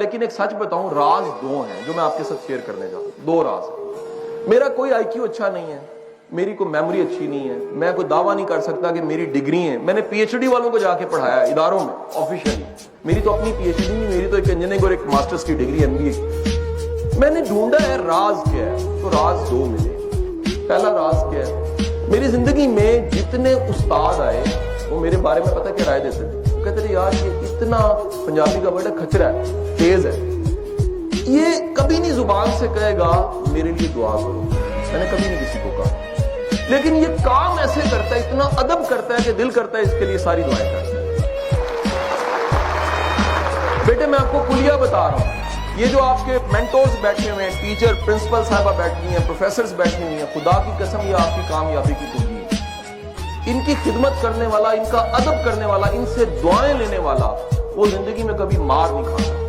لیکن ایک سچ بتاؤں, راز دو ہیں جو میں آپ کے ساتھ شیئر کرنے جا رہا ہوں. دو راز ہیں. میرا کوئی آئی کیو اچھا نہیں ہے, میری کوئی میموری اچھی نہیں ہے, میں کوئی دعویٰ نہیں کر سکتا کہ میری ڈگری ہیں. میں نے پی ایچ ڈی والوں کو جا کے پڑھایا ہے اداروں میں آفیشیلی. میری تو اپنی پی ایچ ڈی نہیں, میری تو ایک انجینئرنگ اور ایک ماسٹرز کی ڈگری ایم بی اے کی. میں نے ڈھونڈا ہے راز کیا ہے, تو راز دو ملے. پہلا راز کیا ہے, میری زندگی میں جتنے استاد آئے وہ میرے بارے میں پتہ کیا رائے دیتے تھے, وہ کہتے تھے یار یہ اتنا, پنجابی کا ورڈ ہے کھچرا ہے, تیز ہے, یہ کبھی نہیں زبان سے کہے گا میرے لیے دعا کرو. میں نے کبھی نہیں کسی کو کہا, لیکن یہ کام ایسے کرتا ہے, اتنا ادب کرتا ہے کہ دل کرتا ہے اس کے لیے ساری دعائیں کرتا ہے. بیٹے میں آپ کو کلیہ بتا رہا ہوں, یہ جو آپ کے مینٹورز بیٹھے ہوئے ہیں, ٹیچر پرنسپل صاحبہ بیٹھی ہیں, پروفیسرز بیٹھی ہوئی ہیں, خدا کی قسم یہ آپ کی کامیابی کی کنجی ہے. ان کی خدمت کرنے والا, ان کا ادب کرنے والا, ان سے دعائیں لینے والا, وہ زندگی میں کبھی مار نہیں کھاتا.